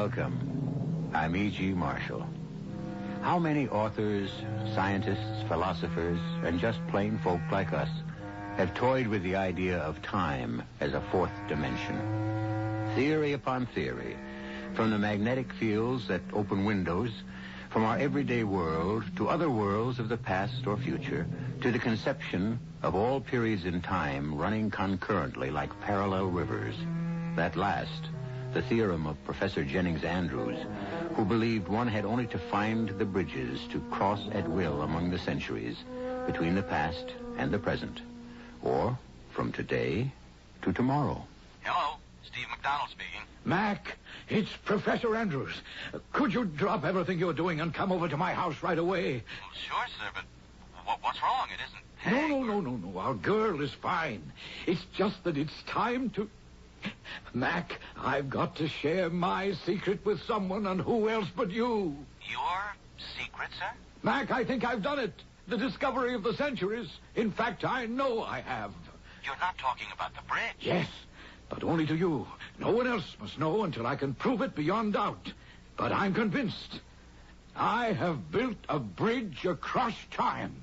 Welcome. I'm E.G. Marshall. How many authors, scientists, philosophers, and just plain folk like us have toyed with the idea of time as a fourth dimension? Theory upon theory, from the magnetic fields that open windows, from our everyday world to other worlds of the past or future, to the conception of all periods in time running concurrently like parallel rivers. That last, the theorem of Professor Jennings Andrews, who believed one had only to find the bridges to cross at will among the centuries between the past and the present, or from today to tomorrow. Hello, Steve McDonald speaking. Mac, it's Professor Andrews. Could you drop everything you're doing and come over to my house right away? Well, sure, sir, but what's wrong? It isn't Peg. No. Our girl is fine. It's just that it's time to... Mac, I've got to share my secret with someone, and who else but you? Your secret, sir? Mac, I think I've done it. The discovery of the centuries. In fact, I know I have. You're not talking about the bridge. Yes, but only to you. No one else must know until I can prove it beyond doubt. But I'm convinced. I have built a bridge across time.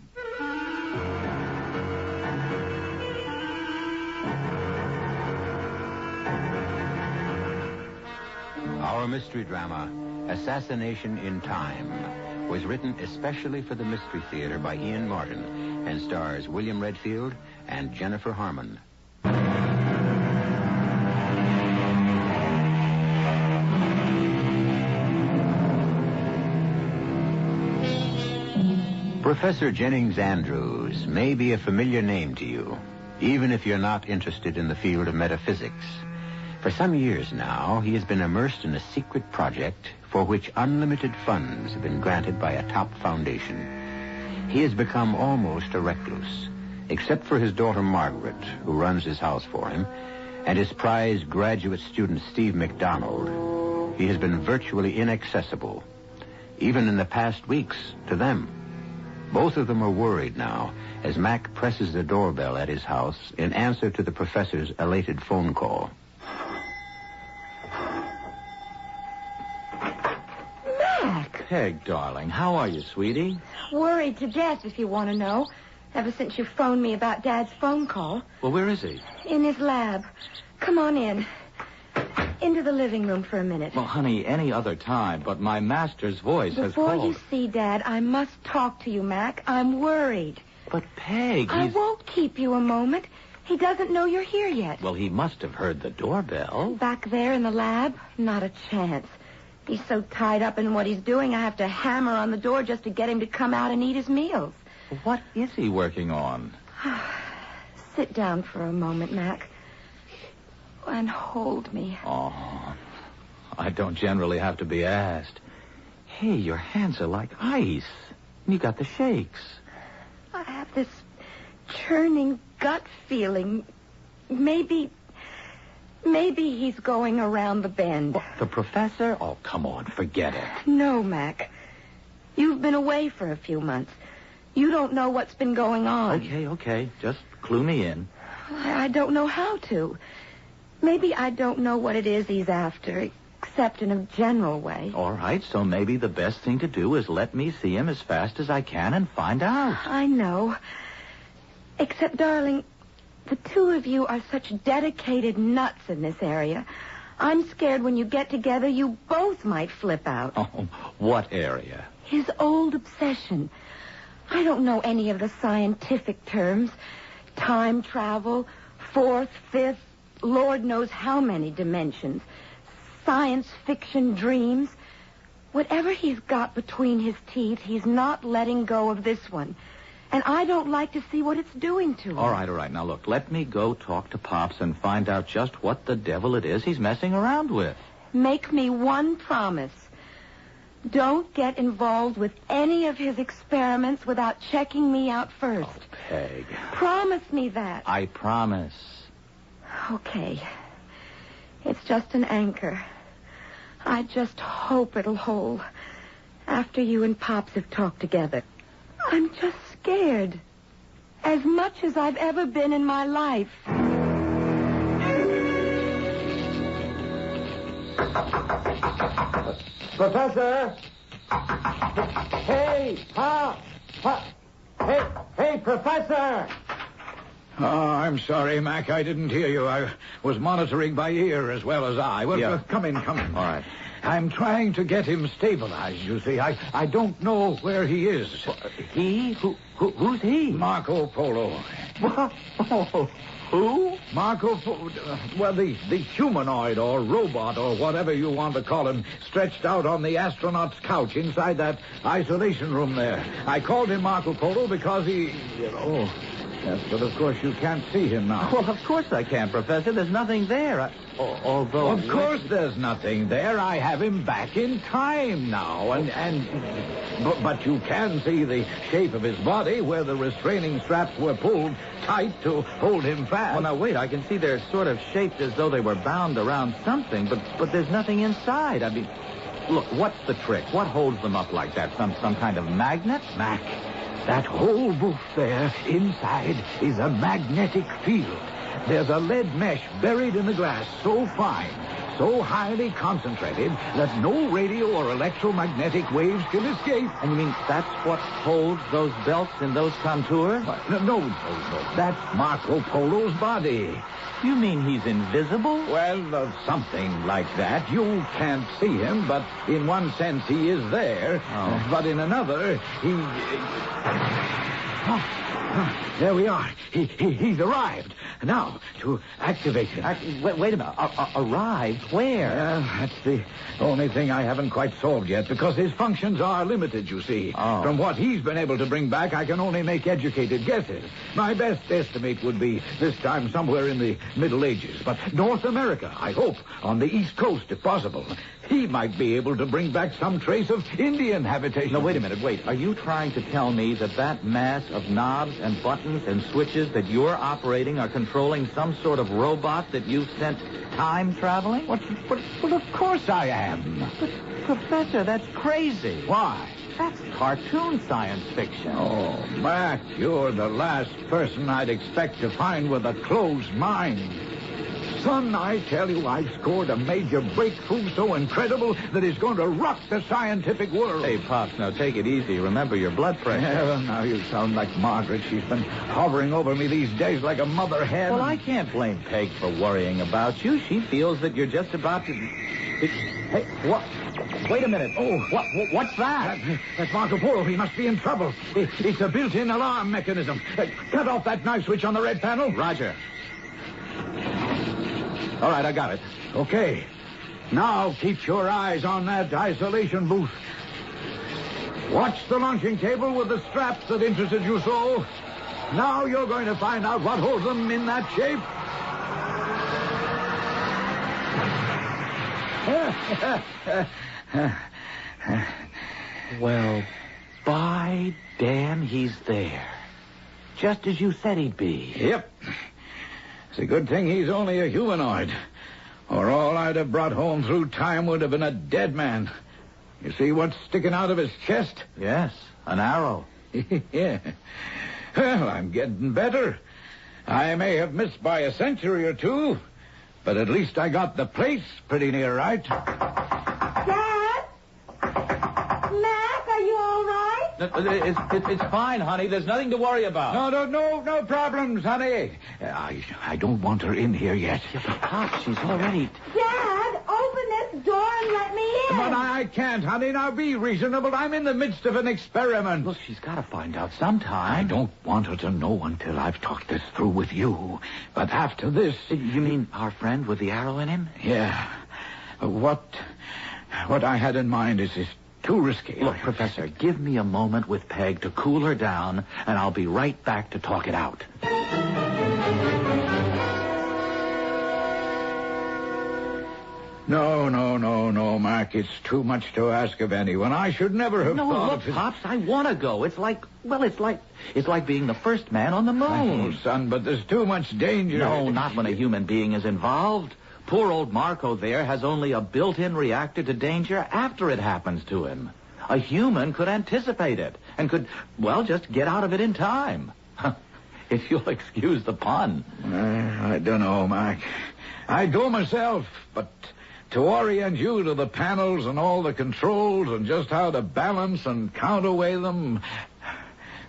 Our mystery drama, Assassination in Time, was written especially for the Mystery Theater by Ian Martin and stars William Redfield and Jennifer Harmon. Professor Jennings Andrews may be a familiar name to you, even if you're not interested in the field of metaphysics. For some years now, he has been immersed in a secret project for which unlimited funds have been granted by a top foundation. He has become almost a recluse, except for his daughter Margaret, who runs his house for him, and his prized graduate student Steve McDonald. He has been virtually inaccessible, even in the past weeks, to them. Both of them are worried now as Mac presses the doorbell at his house in answer to the professor's elated phone call. Peg, darling, how are you, sweetie? Worried to death, if you want to know. Ever since you phoned me about Dad's phone call. Well, where is he? In his lab. Come on in. Into the living room for a minute. Well, honey, any other time, but my master's voice has called. Before you see Dad, I must talk to you, Mac. I'm worried. But, Peg, I won't keep you a moment. He doesn't know you're here yet. Well, he must have heard the doorbell. Back there in the lab? Not a chance. He's so tied up in what he's doing, I have to hammer on the door just to get him to come out and eat his meals. What is he working on? Sit down for a moment, Mac. And hold me. Oh, I don't generally have to be asked. Hey, your hands are like ice. You got the shakes. I have this churning gut feeling. Maybe he's going around the bend. What, the professor? Oh, come on, forget it. No, Mac. You've been away for a few months. You don't know what's been going on. Okay. Just clue me in. I don't know how to. Maybe I don't know what it is he's after, except in a general way. All right, so maybe the best thing to do is let me see him as fast as I can and find out. I know. Except, darling, the two of you are such dedicated nuts in this area. I'm scared when you get together, you both might flip out. Oh, what area? His old obsession. I don't know any of the scientific terms. Time travel, fourth, fifth, Lord knows how many dimensions. Science fiction dreams. Whatever he's got between his teeth, he's not letting go of this one. And I don't like to see what it's doing to him. All right. Now, look, let me go talk to Pops and find out just what the devil it is he's messing around with. Make me one promise. Don't get involved with any of his experiments without checking me out first. Oh, Peg. Promise me that. I promise. Okay. It's just an anchor. I just hope it'll hold after you and Pops have talked together. I'm just scared. As much as I've ever been in my life. Professor! Hey, Professor! Oh, I'm sorry, Mac. I didn't hear you. I was monitoring by ear as well as eye. Well, Yeah. Come in. All right. I'm trying to get him stabilized, you see. I don't know where he is. He? Who's he? Marco Polo. Oh, who? Marco Polo. Well, the humanoid or robot or whatever you want to call him stretched out on the astronaut's couch inside that isolation room there. I called him Marco Polo because he... Yes, but of course you can't see him now. Well, of course I can, Professor. There's nothing there. Although... Of course there's nothing there. I have him back in time now. But you can see the shape of his body where the restraining straps were pulled tight to hold him fast. Well, now, wait. I can see they're sort of shaped as though they were bound around something, but there's nothing inside. I mean, look, what's the trick? What holds them up like that? Some kind of magnet? Mac, that whole booth there inside is a magnetic field. There's a lead mesh buried in the glass so fine, so highly concentrated that no radio or electromagnetic waves can escape. And you mean that's what holds those belts in those contours? No. That's Marco Polo's body. You mean he's invisible? Well, something like that. You can't see him, but in one sense he is there. Oh. But in another, he... There we are. He's arrived. Now, to activate him. Wait a minute. Arrived? Where? That's the only thing I haven't quite solved yet, because his functions are limited, you see. Oh. From what he's been able to bring back, I can only make educated guesses. My best estimate would be this time somewhere in the Middle Ages. But North America, I hope, on the East Coast, if possible. He might be able to bring back some trace of Indian habitation. No, wait a minute. Wait. Are you trying to tell me that mass of knobs and buttons and switches that you're operating are controlling some sort of robot that you've sent time traveling? But of course I am. But, Professor, that's crazy. Why? That's cartoon science fiction. Oh, Mac, you're the last person I'd expect to find with a closed mind. Son, I tell you, I've scored a major breakthrough so incredible that it's going to rock the scientific world. Hey, Pops, now take it easy. Remember your blood pressure. Yeah, well, now you sound like Margaret. She's been hovering over me these days like a mother hen. Well, I can't blame Peg for worrying about you. She feels that you're just about to... Hey, what? Wait a minute. Oh, what's that? That's Marco Polo. He must be in trouble. It's a built-in alarm mechanism. Cut off that knife switch on the red panel. Roger. All right, I got it. Okay. Now keep your eyes on that isolation booth. Watch the launching table with the straps that interested you so. Now you're going to find out what holds them in that shape. Well, by damn, he's there. Just as you said he'd be. Yep. It's a good thing he's only a humanoid. Or all I'd have brought home through time would have been a dead man. You see what's sticking out of his chest? Yes, an arrow. Yeah. Well, I'm getting better. I may have missed by a century or two, but at least I got the place pretty near right. Dad? Mac, are you all right? It's fine, honey. There's nothing to worry about. No problems, honey. I don't want her in here yet. Yeah, but Pop, she's already... Dad, open this door and let me in. But I can't, honey. Now be reasonable. I'm in the midst of an experiment. Look, she's got to find out sometime. I don't want her to know until I've talked this through with you. But after this... You mean our friend with the arrow in him? Yeah. What I had in mind is too risky. Look, Professor, give me a moment with Peg to cool her down, and I'll be right back to talk it out. No, Mark. It's too much to ask of anyone. I should never have No, thought look, of it. Pops, I want to go. It's like being the first man on the moon. Oh, son, but there's too much danger. No, not when a human being is involved. Poor old Marco there has only a built-in reactor to danger after it happens to him. A human could anticipate it and could, well, just get out of it in time. If you'll excuse the pun. I don't know, Mark. I'd go myself, but to orient you to the panels and all the controls and just how to balance and counterweigh them,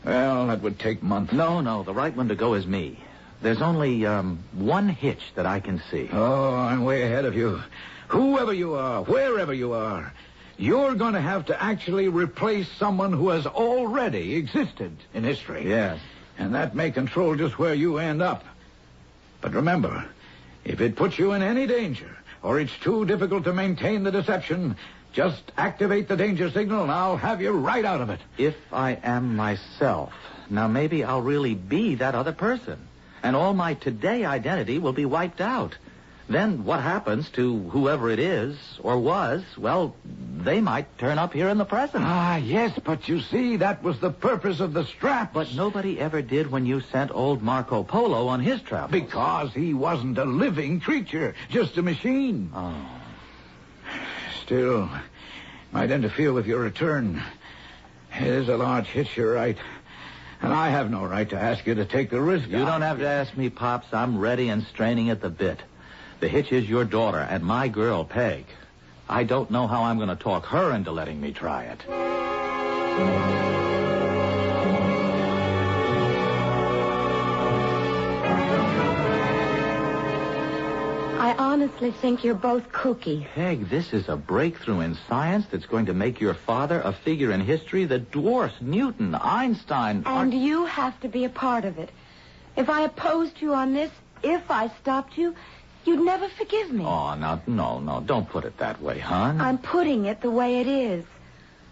well, that would take months. No, the right one to go is me. There's only one hitch that I can see. Oh, I'm way ahead of you. Whoever you are, wherever you are, you're going to have to actually replace someone who has already existed in history. Yes. And that may control just where you end up. But remember, if it puts you in any danger, or it's too difficult to maintain the deception, just activate the danger signal and I'll have you right out of it. If I am myself, now maybe I'll really be that other person. And all my today identity will be wiped out. Then what happens to whoever it is, or was, well, they might turn up here in the present. Ah, yes, but you see, that was the purpose of the straps. But nobody ever did when you sent old Marco Polo on his travels. Because he wasn't a living creature, just a machine. Oh. Still, might interfere with your return. It is a large hitch, you're right. And I have no right to ask you to take the risk. You don't have to ask me, Pops. I'm ready and straining at the bit. The hitch is your daughter and my girl, Peg. I don't know how I'm going to talk her into letting me try it. I honestly think you're both kooky. Peg, this is a breakthrough in science that's going to make your father a figure in history that dwarfs Newton, Einstein... And you have to be a part of it. If I opposed you on this, if I stopped you, you'd never forgive me. Oh, no, don't put it that way, hon. I'm putting it the way it is.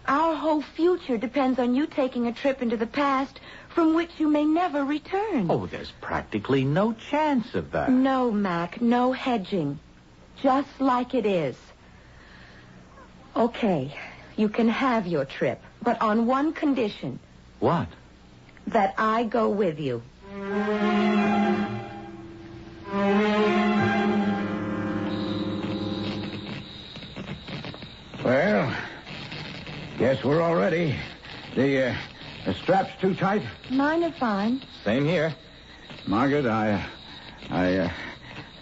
Our whole future depends on you taking a trip into the past from which you may never return. Oh, there's practically no chance of that. No, Mac, no hedging. Just like it is. Okay, you can have your trip, but on one condition. What? That I go with you. Well, guess we're all ready. The strap's too tight? Mine are fine. Same here. Margaret, are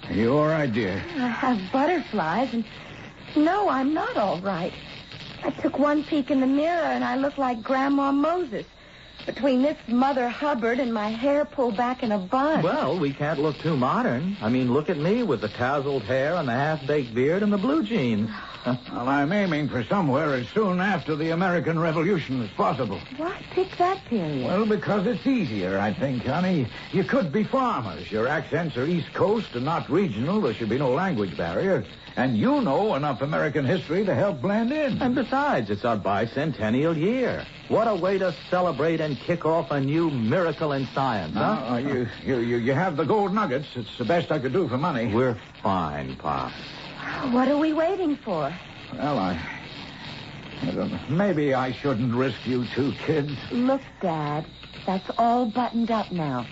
you all right, dear? I have butterflies, and no, I'm not all right. I took one peek in the mirror, and I look like Grandma Moses. Between this Mother Hubbard and my hair pulled back in a bun. Well, we can't look too modern. I mean, look at me with the tousled hair and the half-baked beard and the blue jeans. Well, I'm aiming for somewhere as soon after the American Revolution as possible. Why pick that period? Well, because it's easier, I think, honey. You could be farmers. Your accents are East Coast and not regional. There should be no language barrier. And you know enough American history to help blend in. And besides, it's our bicentennial year. What a way to celebrate and kick off a new miracle in science, huh? You have the gold nuggets. It's the best I could do for money. We're fine, Pop. What are we waiting for? Well, I don't know. Maybe I shouldn't risk you two kids. Look, Dad, that's all buttoned up now.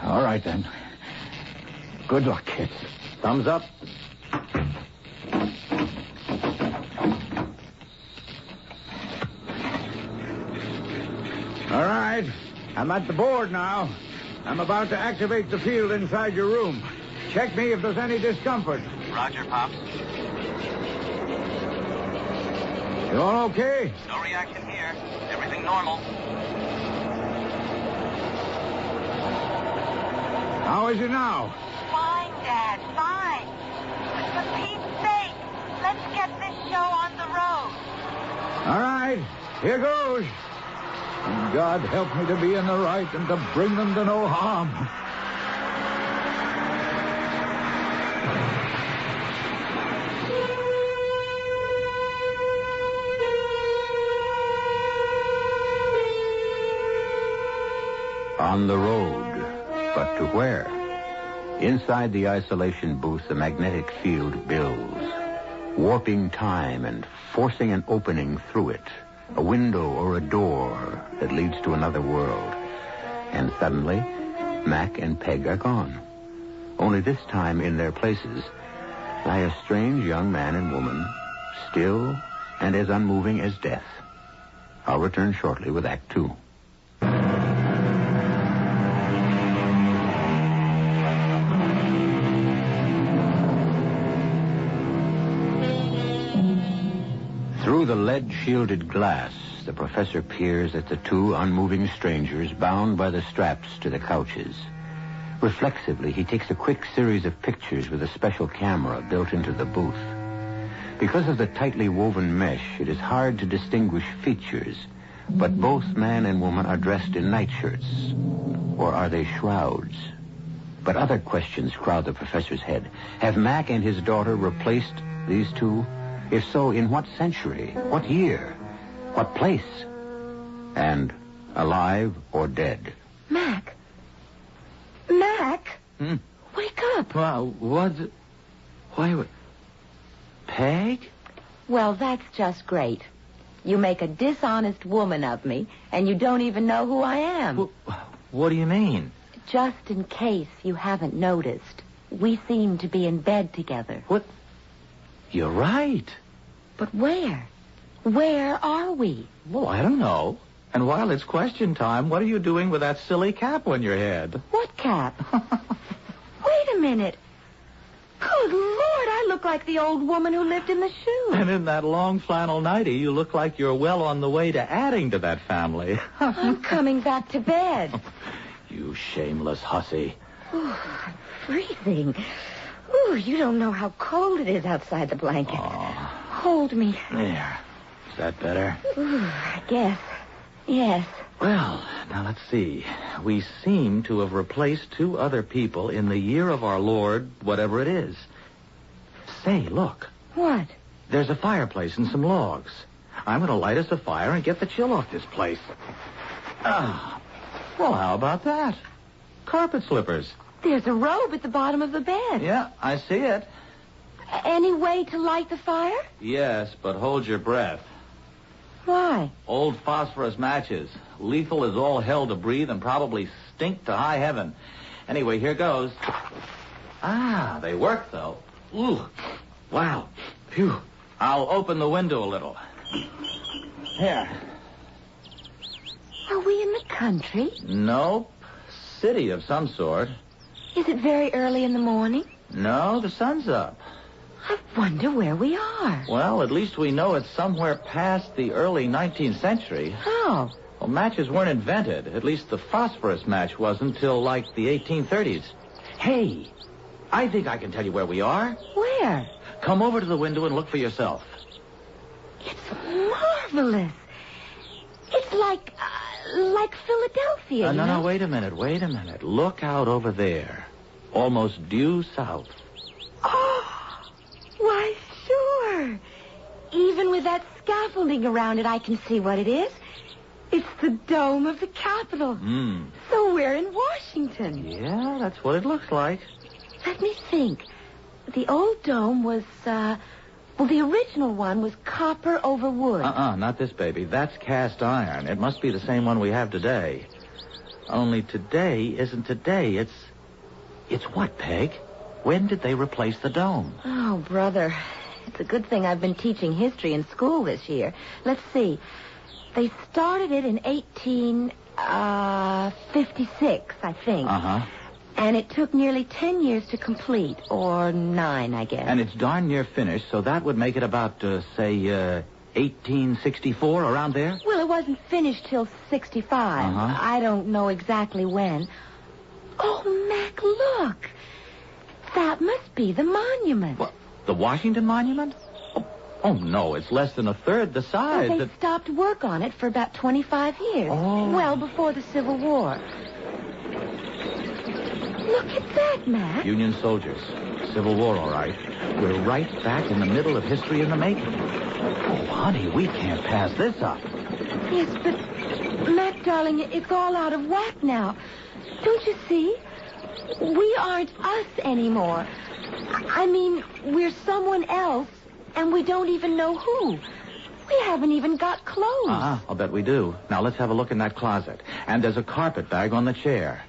All right, then. Good luck, kids. Thumbs up. All right. I'm at the board now. I'm about to activate the field inside your room. Check me if there's any discomfort. Roger, Pops. You all okay? No reaction here. Everything normal. How is it now? Fine, Dad, fine. But for Pete's sake, let's get this show on the road. All right. Here goes. And God help me to be in the right and to bring them to no harm. On the road, but to where? Inside the isolation booth, the magnetic field builds, warping time and forcing an opening through it, a window or a door that leads to another world. And suddenly, Mac and Peg are gone. Only this time, in their places, lie a strange young man and woman, still and as unmoving as death. I'll return shortly with Act 2. Through the lead-shielded glass, the professor peers at the two unmoving strangers bound by the straps to the couches. Reflexively, he takes a quick series of pictures with a special camera built into the booth. Because of the tightly woven mesh, it is hard to distinguish features, but both man and woman are dressed in nightshirts. Or are they shrouds? But other questions crowd the professor's head. Have Mac and his daughter replaced these two? If so, in what century? What year? What place? And alive or dead? Mac? Mac? Hmm? Wake up. Well, what's it? Why, Peg? Well, that's just great. You make a dishonest woman of me, and you don't even know who I am. What do you mean? Just in case you haven't noticed, we seem to be in bed together. What? You're right. But where? Where are we? Well, I don't know. And while it's question time, what are you doing with that silly cap on your head? What cap? Wait a minute. Good Lord, I look like the old woman who lived in the shoe. And in that long flannel nightie, you look like you're well on the way to adding to that family. I'm coming back to bed. You shameless hussy. Ooh, I'm freezing. Ooh, you don't know how cold it is outside the blanket. Oh. Hold me. There. Is that better? Ooh, I guess. Yes. Well, now let's see. We seem to have replaced two other people in the year of our Lord, whatever it is. Say, look. What? There's a fireplace and some logs. I'm going to light us a fire and get the chill off this place. Well, how about that? Carpet slippers. There's a robe at the bottom of the bed. Yeah, I see it. Any way to light the fire? Yes, but hold your breath. Why? Old phosphorus matches. Lethal as all hell to breathe and probably stink to high heaven. Anyway, here goes. They work, though. Ooh. Wow. Phew. I'll open the window a little. Here. Are we in the country? Nope. City of some sort. Is it very early in the morning? No, the sun's up. I wonder where we are. Well, at least we know it's somewhere past the early 19th century. How? Well, matches weren't invented. At least the phosphorus match wasn't till like the 1830s. Hey, I think I can tell you where we are. Where? Come over to the window and look for yourself. It's marvelous. It's like Philadelphia, No, wait a minute. Look out over there. Almost due south. Oh, why, sure. Even with that scaffolding around it, I can see what it is. It's the dome of the Capitol. So we're in Washington. Yeah, that's what it looks like. Let me think. The old dome was, the original one was copper over wood. Not this baby. That's cast iron. It must be the same one we have today. Only today isn't today. It's what, Peg? When did they replace the dome? Oh, brother. It's a good thing I've been teaching history in school this year. Let's see. They started it in 1856, I think. And it took nearly 10 years to complete, or 9, I guess. And it's darn near finished, so that would make it about, 1864, around there? Well, it wasn't finished till 65. I don't know exactly when. Oh, Mac, look. That must be the monument. What, the Washington Monument? Oh, no, it's less than a third the size. Well, they stopped work on it for about 25 years. Oh. Well, before the Civil War. Look at that, Mac. Union soldiers. Civil War, all right. We're right back in the middle of history in the making. Oh, honey, we can't pass this up. Yes, but, Mac, darling, it's all out of whack now. Don't you see? We aren't us anymore. I mean, we're someone else, and we don't even know who. We haven't even got clothes. I'll bet we do. Now, let's have a look in that closet. And there's a carpet bag on the chair.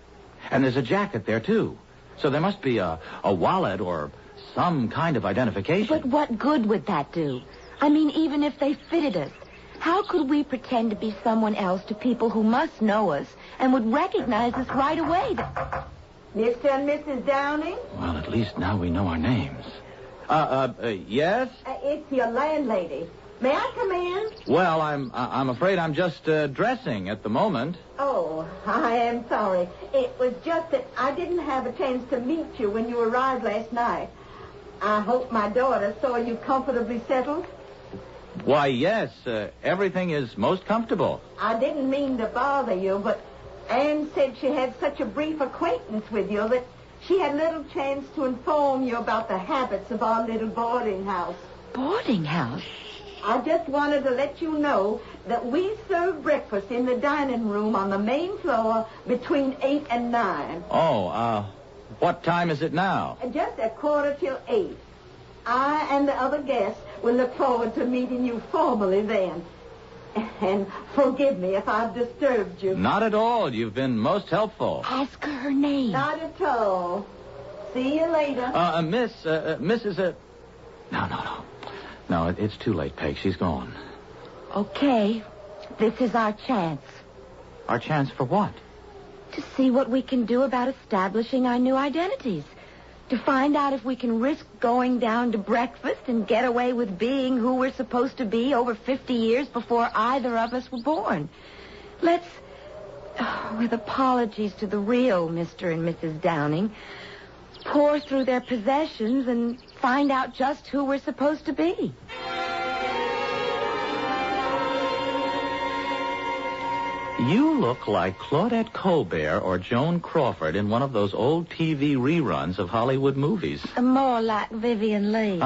And there's a jacket there, too. So there must be a wallet or some kind of identification. But what good would that do? I mean, even if they fitted us, how could we pretend to be someone else to people who must know us and would recognize us right away? Mr. and Mrs. Downing? Well, at least now we know our names. Yes? It's your landlady. May I come in? Well, I'm afraid I'm just dressing at the moment. Oh, I am sorry. It was just that I didn't have a chance to meet you when you arrived last night. I hope my daughter saw you comfortably settled. Why, yes, everything is most comfortable. I didn't mean to bother you, but Anne said she had such a brief acquaintance with you that she had little chance to inform you about the habits of our little boarding house. Boarding house? I just wanted to let you know that we serve breakfast in the dining room on the main floor between 8 and 9. Oh, what time is it now? Just 8:15. I and the other guests will look forward to meeting you formally then. And forgive me if I've disturbed you. Not at all. You've been most helpful. Ask her name. Not at all. See you later. Mrs. No, it's too late, Peg. She's gone. Okay. This is our chance. Our chance for what? To see what we can do about establishing our new identities. To find out if we can risk going down to breakfast and get away with being who we're supposed to be over 50 years before either of us were born. Let's, with apologies to the real Mr. and Mrs. Downing, pour through their possessions and find out just who we're supposed to be. You look like Claudette Colbert or Joan Crawford in one of those old TV reruns of Hollywood movies. More like Vivian Leigh.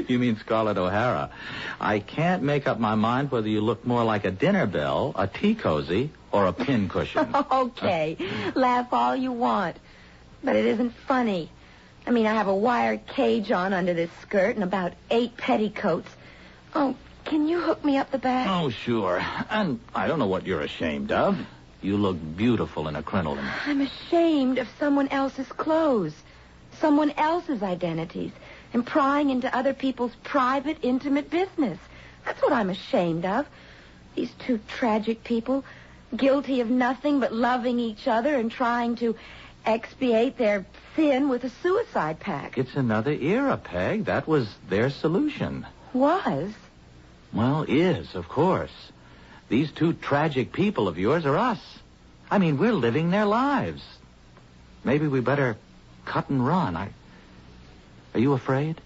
You mean Scarlett O'Hara. I can't make up my mind whether you look more like a dinner bell, a tea cozy, or a pincushion. Okay. Laugh all you want. But it isn't funny. I mean, I have a wire cage on under this skirt and about 8 petticoats. Oh, can you hook me up the back? Oh, sure. And I don't know what you're ashamed of. You look beautiful in a crinoline. I'm ashamed of someone else's clothes, someone else's identities, and prying into other people's private, intimate business. That's what I'm ashamed of. These two tragic people, guilty of nothing but loving each other and trying to expiate their sin with a suicide pact. It's another era, Peg. That was their solution. Was? Well, is, of course. These two tragic people of yours are us. I mean, we're living their lives. Maybe we better cut and run. Are you afraid?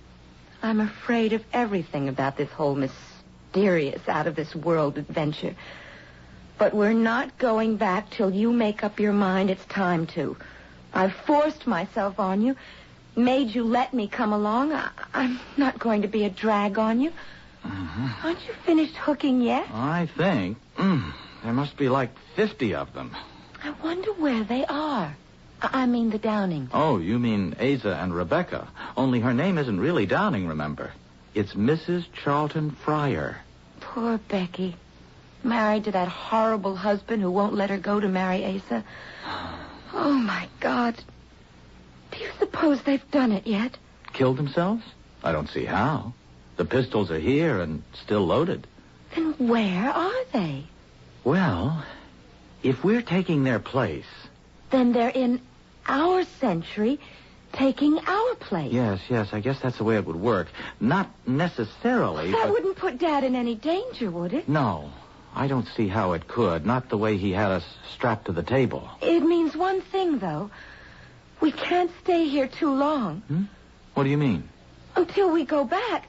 I'm afraid of everything about this whole mysterious, out-of-this-world adventure. But we're not going back till you make up your mind it's time to. I've forced myself on you, made you let me come along. I'm not going to be a drag on you. Mm-hmm. Aren't you finished hooking yet? I think. There must be like 50 of them. I wonder where they are. I mean the Downing. Oh, you mean Asa and Rebecca. Only her name isn't really Downing, remember. It's Mrs. Charlton Fryer. Poor Becky. Married to that horrible husband who won't let her go to marry Asa. Oh, my God. Do you suppose they've done it yet? Killed themselves? I don't see how. The pistols are here and still loaded. Then where are they? Well, if we're taking their place... Then they're in our century, taking our place. Yes, I guess that's the way it would work. Not necessarily, That but... wouldn't put Dad in any danger, would it? No, I don't see how it could. Not the way he had us strapped to the table. It means one thing, though. We can't stay here too long. What do you mean? Until we go back,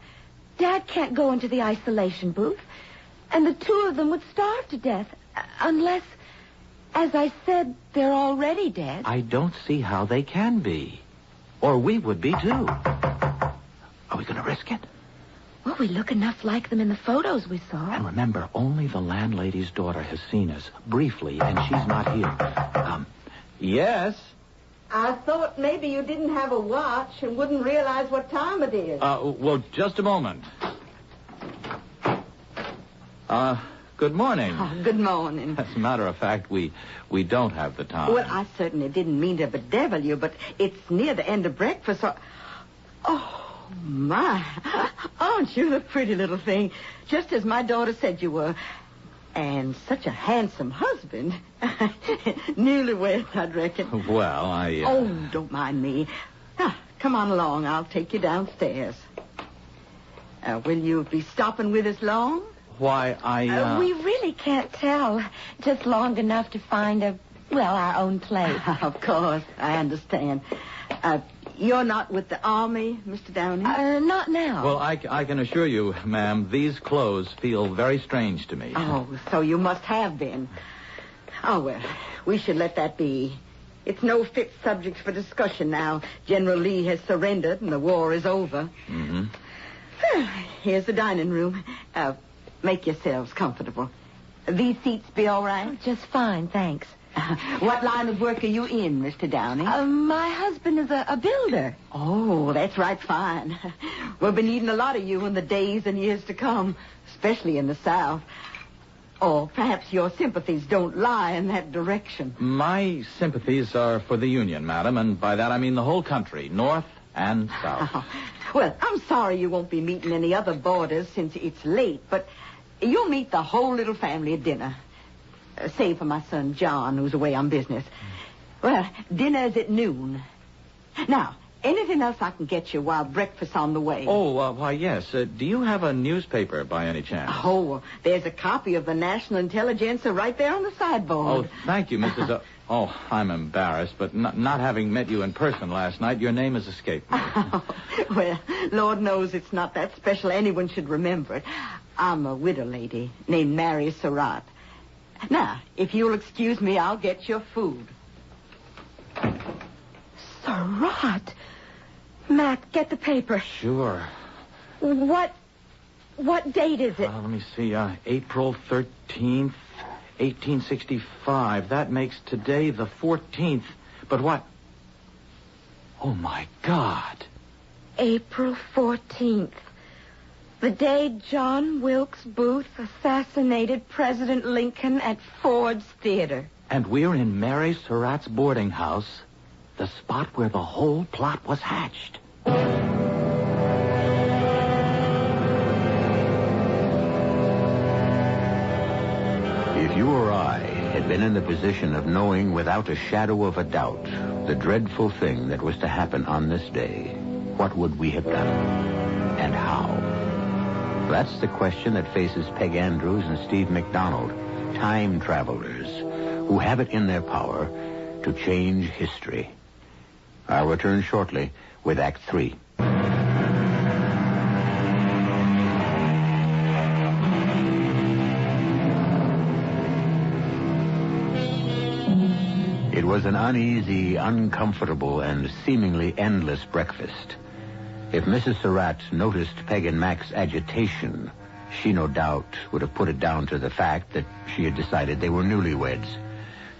Dad can't go into the isolation booth, and the two of them would starve to death, unless, as I said, they're already dead. I don't see how they can be. Or we would be, too. Are we going to risk it? Well, we look enough like them in the photos we saw. And remember, only the landlady's daughter has seen us, briefly, and she's not here. Yes? I thought maybe you didn't have a watch and wouldn't realize what time it is. Well, just a moment. Good morning. Oh, good morning. As a matter of fact, we don't have the time. Well, I certainly didn't mean to bedevil you, but it's near the end of breakfast, so... Oh, my. Aren't you a pretty little thing? Just as my daughter said you were. And such a handsome husband. Newlywed, I'd reckon. Well, Oh, don't mind me. Come on along. I'll take you downstairs. Will you be stopping with us long? Why, We really can't tell. Just long enough to find our own place. Of course, I understand. You're not with the Army, Mr. Downey? Not now. Well, I can assure you, ma'am, these clothes feel very strange to me. Oh, so you must have been. Oh, well, we should let that be. It's no fit subject for discussion now. General Lee has surrendered and the war is over. Mm-hmm. Here's the dining room. Make yourselves comfortable. These seats be all right? Just fine, thanks. What line of work are you in, Mr. Downey? My husband is a builder. Oh, that's right, fine. We'll be needing a lot of you in the days and years to come, especially in the South. Or perhaps your sympathies don't lie in that direction. My sympathies are for the Union, madam, and by that I mean the whole country, North and South. Well, I'm sorry you won't be meeting any other boarders since it's late, but you'll meet the whole little family at dinner. Save for my son, John, who's away on business. Well, dinner's at noon. Now, anything else I can get you while breakfast's on the way? Oh, why, yes. Do you have a newspaper by any chance? Oh, there's a copy of the National Intelligencer right there on the sideboard. Oh, thank you, Mrs. Oh, I'm embarrassed, but not having met you in person last night, your name has escaped me. Well, Lord knows it's not that special anyone should remember it. I'm a widow lady named Mary Surratt. Now, if you'll excuse me, I'll get your food. Surratt. Matt, get the paper. Sure. What date is it? Let me see. April 13th, 1865. That makes today the 14th. But what? Oh, my God. April 14th. The day John Wilkes Booth assassinated President Lincoln at Ford's Theater. And we're in Mary Surratt's boarding house, the spot where the whole plot was hatched. If you or I had been in the position of knowing without a shadow of a doubt the dreadful thing that was to happen on this day, what would we have done? And how? That's the question that faces Peg Andrews and Steve McDonald, time travelers, who have it in their power to change history. I'll return shortly with Act 3. It was an uneasy, uncomfortable, and seemingly endless breakfast. If Mrs. Surratt noticed Peg and Mac's agitation, she no doubt would have put it down to the fact that she had decided they were newlyweds.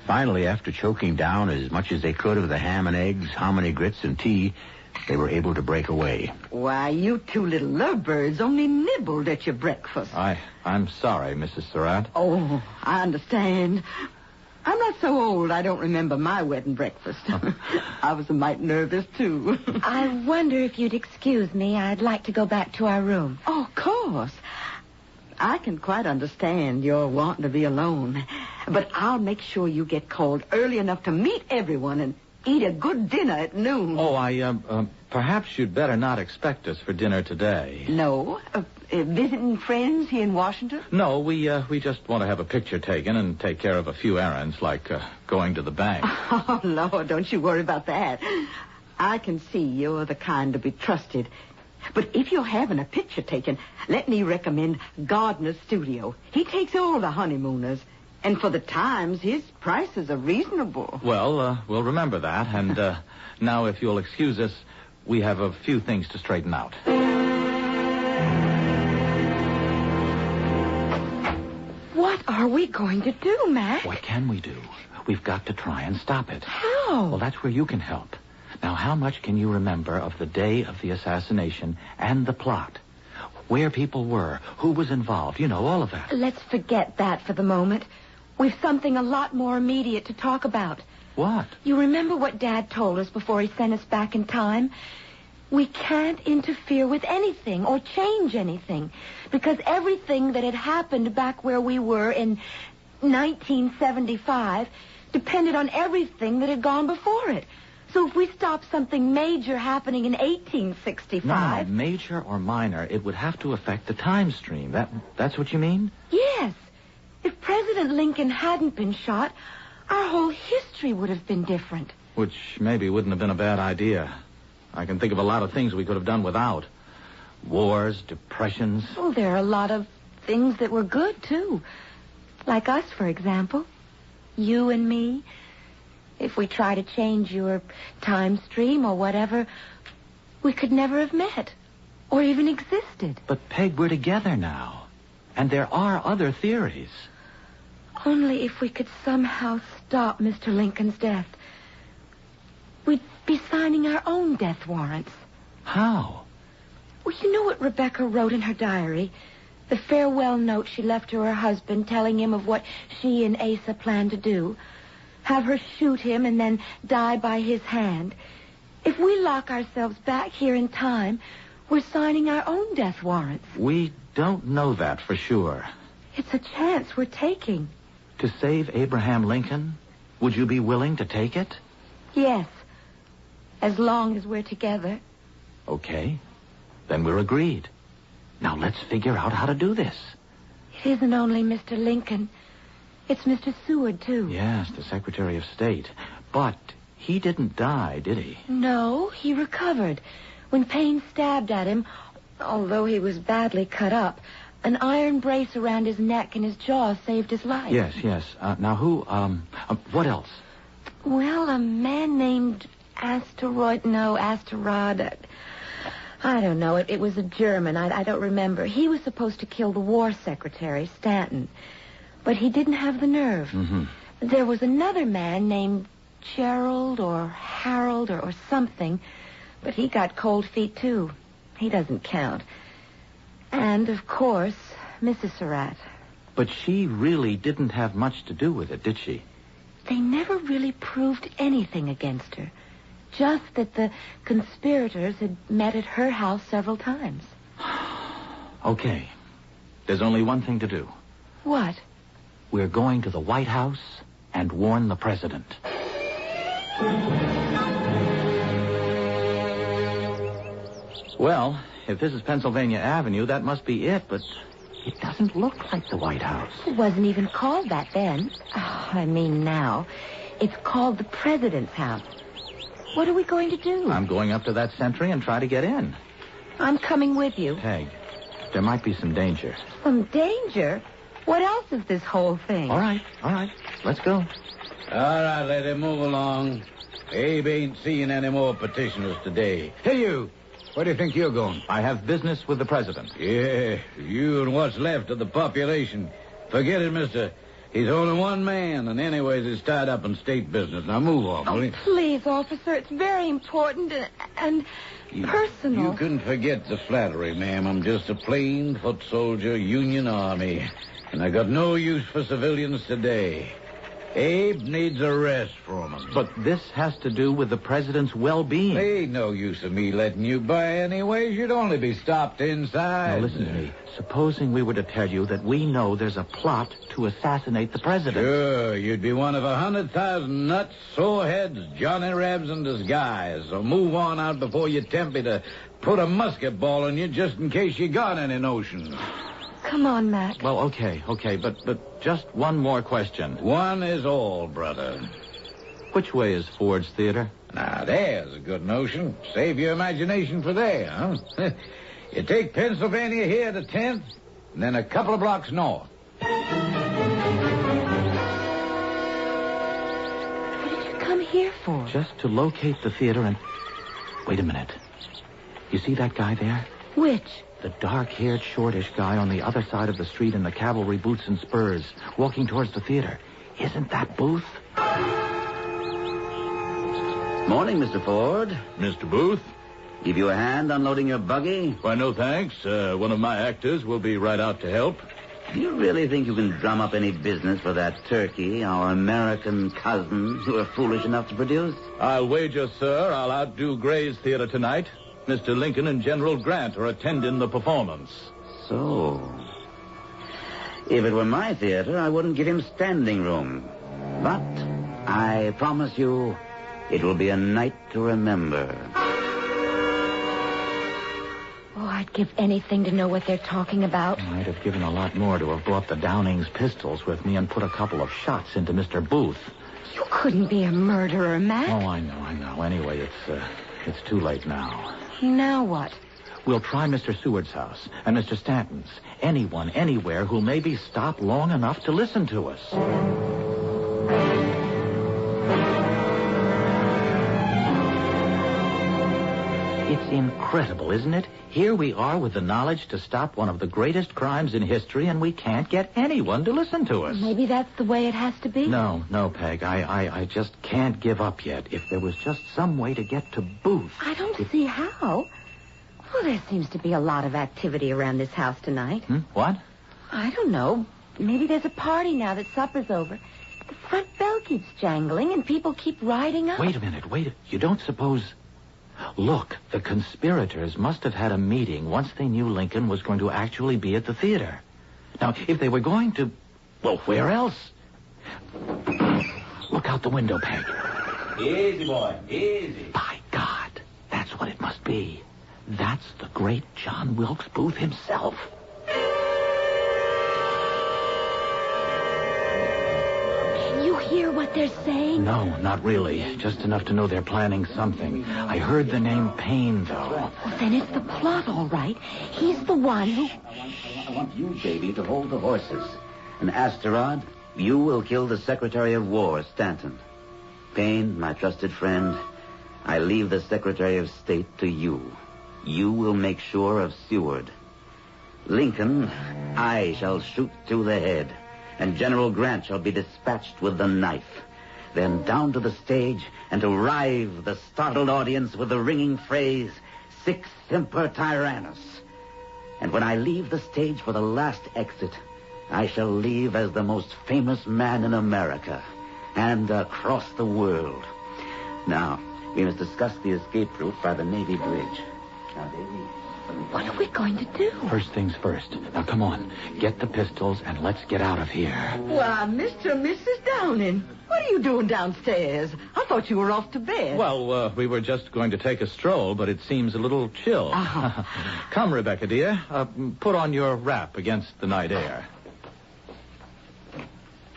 Finally, after choking down as much as they could of the ham and eggs, hominy grits, and tea, they were able to break away. Why, you two little lovebirds only nibbled at your breakfast. I'm sorry, Mrs. Surratt. Oh, I understand. I'm not so old I don't remember my wedding breakfast. I was a mite nervous, too. I wonder if you'd excuse me. I'd like to go back to our room. Oh, of course. I can quite understand your wanting to be alone. But I'll make sure you get called early enough to meet everyone and eat a good dinner at noon. Oh, perhaps you'd better not expect us for dinner today. No? Visiting friends here in Washington? No, we just want to have a picture taken and take care of a few errands, like going to the bank. Oh, Lord, don't you worry about that. I can see you're the kind to be trusted. But if you're having a picture taken, let me recommend Gardner's Studio. He takes all the honeymooners. And for the times, his prices are reasonable. Well, we'll remember that. And now, if you'll excuse us, we have a few things to straighten out. What are we going to do, Mac? What can we do? We've got to try and stop it. How? Well, that's where you can help. Now, how much can you remember of the day of the assassination and the plot? Where people were, who was involved, all of that. Let's forget that for the moment. We've something a lot more immediate to talk about. What? You remember what Dad told us before he sent us back in time? We can't interfere with anything or change anything because everything that had happened back where we were in 1975 depended on everything that had gone before it. So if we stop something major happening in No, 1865... major or minor, it would have to affect the time stream. That's what you mean? Yes. If President Lincoln hadn't been shot, our whole history would have been different. Which maybe wouldn't have been a bad idea. I can think of a lot of things we could have done without. Wars, depressions. Well, there are a lot of things that were good, too. Like us, for example. You and me. If we try to change your time stream or whatever, we could never have met. Or even existed. But, Peg, we're together now. And there are other theories. Only if we could somehow stop Mr. Lincoln's death. We'd be signing our own death warrants. How? Well, you know what Rebecca wrote in her diary? The farewell note she left to her husband telling him of what she and Asa planned to do. Have her shoot him and then die by his hand. If we lock ourselves back here in time, we're signing our own death warrants. We don't know that for sure. It's a chance we're taking. To save Abraham Lincoln, would you be willing to take it? Yes. As long as we're together. Okay. Then we're agreed. Now let's figure out how to do this. It isn't only Mr. Lincoln. It's Mr. Seward, too. Yes, the Secretary of State. But he didn't die, did he? No, he recovered. When Payne stabbed at him, although he was badly cut up, an iron brace around his neck and his jaw saved his life. Yes. Now who, what else? Well, a man named Asterod. I don't know. It was a German. I don't remember. He was supposed to kill the war secretary, Stanton. But he didn't have the nerve. Mm-hmm. There was another man named Gerald or Harold or something. But he got cold feet, too. He doesn't count. And, of course, Mrs. Surratt. But she really didn't have much to do with it, did she? They never really proved anything against her. Just that the conspirators had met at her house several times. Okay. There's only one thing to do. What? We're going to the White House and warn the president. Well, if this is Pennsylvania Avenue, that must be it, but it doesn't look like the White House. It wasn't even called that then. Oh, I mean now. It's called the President's House. What are we going to do? I'm going up to that sentry and try to get in. I'm coming with you. Peg, there might be some danger. Some danger? What else is this whole thing? All right. Let's go. All right, lady, move along. Abe ain't seeing any more petitioners today. Hey, you. Where do you think you're going? I have business with the president. Yeah, you and what's left of the population. Forget it, mister. He's only one man, and anyways, he's tied up in state business. Now move on, will you? Please, officer, it's very important and personal. You can forget the flattery, ma'am. I'm just a plain foot soldier, Union Army, and I got no use for civilians today. Abe needs a rest from him. But this has to do with the president's well-being. Ain't no use of me letting you by anyways. You'd only be stopped inside. Now, listen to me. Supposing we were to tell you that we know there's a plot to assassinate the president. Sure, you'd be one of 100,000 nuts, soreheads, Johnny Rebs in disguise. So move on out before you tempt me to put a musket ball in you just in case you got any notions. Come on, Mac. Well, okay, but just one more question. One is all, brother. Which way is Ford's Theater? Now, there's a good notion. Save your imagination for there, huh? You take Pennsylvania here to 10th, and then a couple of blocks north. What did you come here for? Just to locate the theater and... Wait a minute. You see that guy there? Which? The dark-haired, shortish guy on the other side of the street in the cavalry boots and spurs, walking towards the theater. Isn't that Booth? Morning, Mr. Ford. Mr. Booth? Give you a hand unloading your buggy? Why, no thanks. One of my actors will be right out to help. Do you really think you can drum up any business for that turkey, our American cousin, you were foolish enough to produce? I'll wager, sir, I'll outdo Gray's Theater tonight. Mr. Lincoln and General Grant are attending the performance. So, if it were my theater, I wouldn't give him standing room. But I promise you, It will be a night to remember. Oh, I'd give anything to know what they're talking about. I'd have given a lot more to have brought the Downing's pistols with me and put a couple of shots into Mr. Booth. You couldn't be a murderer, Mac. Oh, I know. Anyway, it's too late now. Now what? We'll try Mr. Seward's house and Mr. Stanton's. Anyone, anywhere who'll maybe stop long enough to listen to us. It's incredible, isn't it? Here we are with the knowledge to stop one of the greatest crimes in history, and we can't get anyone to listen to us. Maybe that's the way it has to be. No, Peg. I just can't give up yet. If there was just some way to get to Booth. I don't see how. Well, there seems to be a lot of activity around this house tonight. What? I don't know. Maybe there's a party now that supper's over. The front bell keeps jangling and people keep riding up. Wait a minute. You don't suppose... Look, the conspirators must have had a meeting once they knew Lincoln was going to actually be at the theater. Now, if they were going to... Well, where else? Look out the window, Peg. Easy, boy. Easy. By God, that's what it must be. That's the great John Wilkes Booth himself. Can you hear what they're saying? No, not really. Just enough to know they're planning something. I heard the name Payne, though. Well, then it's the plot, all right. He's the one who... I want you, baby, to hold the horses. And Asterod, you will kill the Secretary of War, Stanton. Payne, my trusted friend, I leave the Secretary of State to you. You will make sure of Seward. Lincoln, I shall shoot through the head, and General Grant shall be dispatched with the knife. Then down to the stage and to rive the startled audience with the ringing phrase, Sic Semper Tyrannis. And when I leave the stage for the last exit, I shall leave as the most famous man in America and across the world. Now, we must discuss the escape route by the Navy Bridge. Now, Davy, What are we going to do? First things first. Now, come on. Get the pistols and let's get out of here. Why, Mr. and Mrs. Downing, what are you doing downstairs? I thought you were off to bed. Well, we were just going to take a stroll, but it seems a little chill. Come, Rebecca, dear. Put on your wrap against the night air.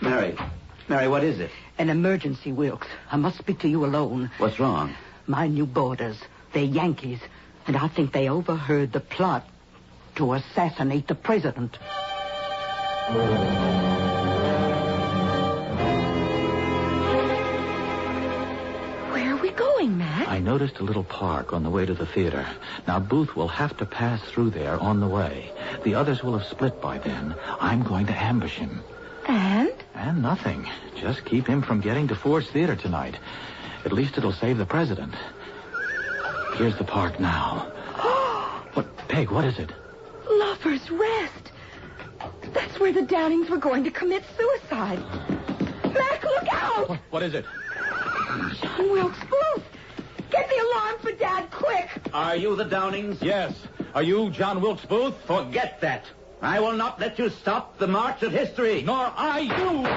Mary, what is it? An emergency, Wilkes. I must speak to you alone. What's wrong? My new boarders. They're Yankees. And I think they overheard the plot to assassinate the president. Where are we going, Matt? I noticed a little park on the way to the theater. Now, Booth will have to pass through there on the way. The others will have split by then. I'm going to ambush him. And? And nothing. Just keep him from getting to Ford's Theater tonight. At least it'll save the president. Here's the park now. What, Peg, what is it? Lover's Rest. That's where the Downings were going to commit suicide. Mac, look out! What is it? John Wilkes Booth. Get the alarm for Dad, quick. Are you the Downings? Yes. Are you John Wilkes Booth? Forget that. I will not let you stop the march of history. Nor I you.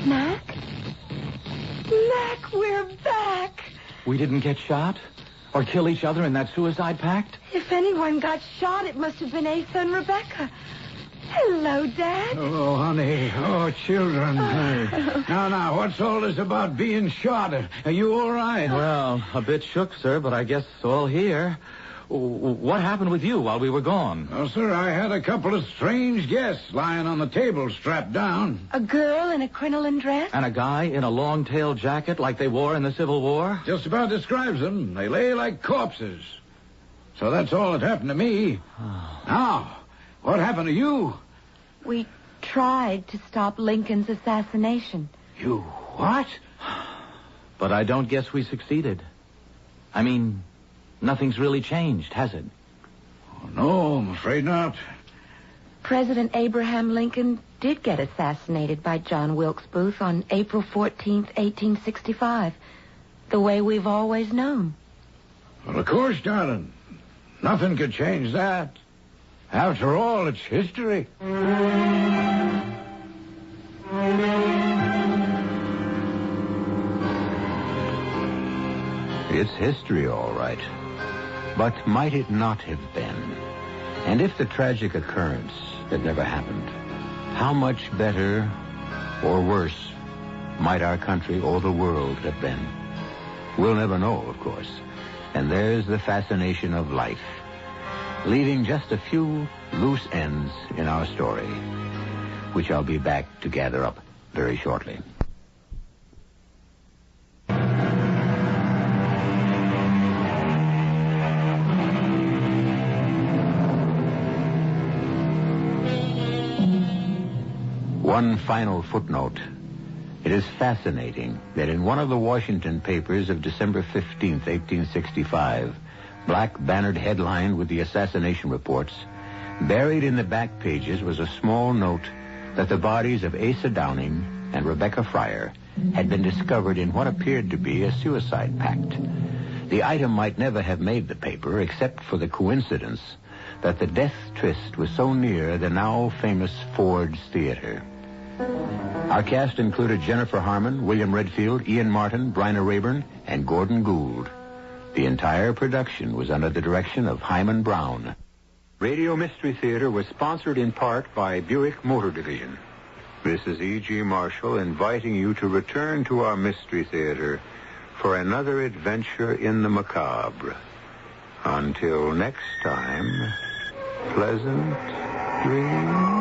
Mac? Mac, we're back. We didn't get shot? Or kill each other in that suicide pact? If anyone got shot, it must have been Asa and Rebecca. Hello, Dad. Oh, honey. Oh, children. Now, what's all this about being shot? Are you all right? Well, a bit shook, sir, but I guess all here. What happened with you while we were gone? Oh, sir, I had a couple of strange guests lying on the table strapped down. A girl in a crinoline dress? And a guy in a long-tailed jacket like they wore in the Civil War? Just about describes them. They lay like corpses. So that's all that happened to me. Now, what happened to you? We tried to stop Lincoln's assassination. You what? But I don't guess we succeeded. I mean, nothing's really changed, has it? Oh, no, I'm afraid not. President Abraham Lincoln did get assassinated by John Wilkes Booth on April 14th, 1865. The way we've always known. Well, of course, darling. Nothing could change that. After all, it's history. It's history, all right. But might it not have been? And if the tragic occurrence had never happened, how much better or worse might our country or the world have been? We'll never know, of course. And there's the fascination of life, leaving just a few loose ends in our story, which I'll be back to gather up very shortly. One final footnote. It is fascinating that in one of the Washington papers of December 15th, 1865, black bannered headline with the assassination reports, buried in the back pages was a small note that the bodies of Asa Downing and Rebecca Fryer had been discovered in what appeared to be a suicide pact. The item might never have made the paper except for the coincidence that the death tryst was so near the now famous Ford's Theater. Our cast included Jennifer Harmon, William Redfield, Ian Martin, Bryna Rayburn, and Gordon Gould. The entire production was under the direction of Hyman Brown. Radio Mystery Theater was sponsored in part by Buick Motor Division. This is E.G. Marshall inviting you to return to our Mystery Theater for another adventure in the macabre. Until next time, pleasant dreams.